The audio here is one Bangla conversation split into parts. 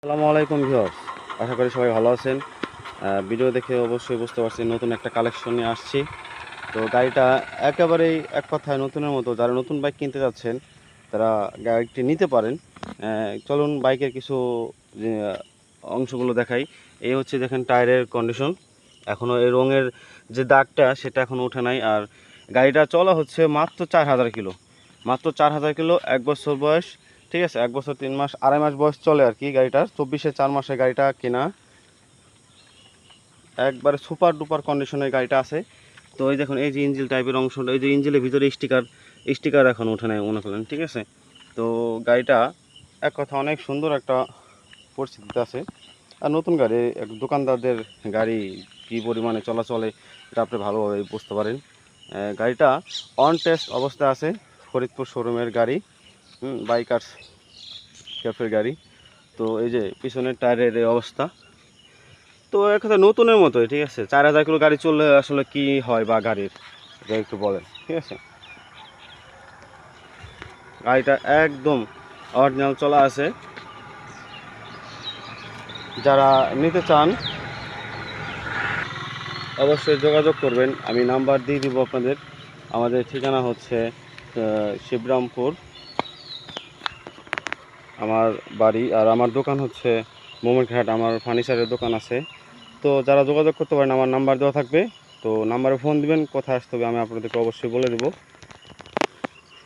আসসালামু আলাইকুম ভিউয়ার্স, আশা করি সবাই ভালো আছেন। ভিডিও দেখে অবশ্যই বুঝতে পারছেন নতুন একটা কালেকশন নিয়ে আসছি। তো গাড়িটা একেবারেই এক কথায় নতুনের মতো। যারা নতুন বাইক কিনতে যাচ্ছেন তারা গাড়িটি নিতে পারেন। চলুন বাইকের কিছু যে অংশগুলো দেখাই। এই হচ্ছে দেখেন টায়ারের কন্ডিশন, এখনও এই রঙের যে দাগটা সেটা এখনও ওঠে নাই। আর গাড়িটা চলা হচ্ছে মাত্র 4000 কিলো, মাত্র 4000 কিলো, 1 বছর বয়স। ঠিক আছে, 1 বছর 3 মাস, 2.5 মাস বয়স চলে আর কি গাড়িটার। 24-এ 4 মাসে গাড়িটা কেনা, একবারে সুপার ডুপার কন্ডিশনের গাড়িটা আছে। তো এই দেখুন, এই যে ইঞ্জিল টাইপের অংশটা, এই যে ইঞ্জিলের ভিতরে স্টিকার এখন ওঠে নাই মনে করেন। ঠিক আছে, তো গাড়িটা এক কথা অনেক সুন্দর একটা পরিস্থিতিতে আছে। আর নতুন গাড়ি, দোকানদারদের গাড়ি কী পরিমাণে চলাচলে এটা আপনি ভালোভাবে বুঝতে পারেন। গাড়িটা অন টেস্ট অবস্থায় আছে, ফরিদপুর শোরুমের গাড়ি, বাইকার্স ক্যাফের গাড়ি। তো এই যে পিছনের টায়ারের এই অবস্থা, তো এক কথা নতুনের মতোই। ঠিক আছে, 4000 কিলো গাড়ি চললে আসলে কি হয় বা গাড়ির, এটা একটু বলেন। ঠিক আছে, গাড়িটা একদম অরিজিনাল চলা আছে। যারা নিতে চান অবশ্যই যোগাযোগ করবেন, আমি নাম্বার দিয়ে দিব আপনাদের। আমাদের ঠিকানা হচ্ছে শিবরামপুর আমার বাড়ি, আর আমার দোকান হচ্ছে মোমেরঘাট, আমার ফার্নিচারের দোকান আছে। তো যারা যোগাযোগ করতে পারেন, আমার নাম্বার দেওয়া থাকবে। তো নাম্বারে ফোন দিবেন, কোথায় আসতে হবে আমি আপনাদেরকে অবশ্যই বলে দেবো।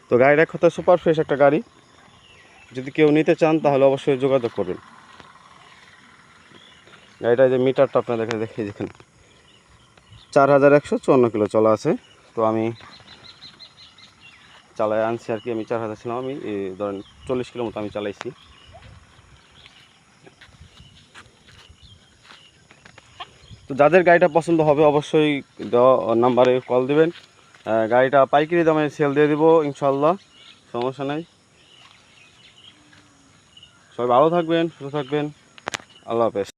তো গাড়ির এক কথা সুপার ফ্রেশ একটা গাড়ি, যদি কেউ নিতে চান তাহলে অবশ্যই যোগাযোগ করবেন। গাড়িটা যে মিটারটা আপনাদেরকে দেখিয়ে দেখেন, 4154 কিলো চলা আছে। তো আমি চালায় আনছি আর কি, আমি 4000 ছিলাম, আমি ধরেন 40 কিলো মতো আমি চালাইছি। তো যাদের গাড়িটা পছন্দ হবে অবশ্যই দেওয়া নাম্বারে কল দিবেন। গাড়িটা পাইকারি দামে সেল দিয়ে দিব ইনশাল্লাহ, সমস্যা নেই। সবাই ভালো থাকবেন, সুস্থ থাকবেন, আল্লাহ হাফেজ।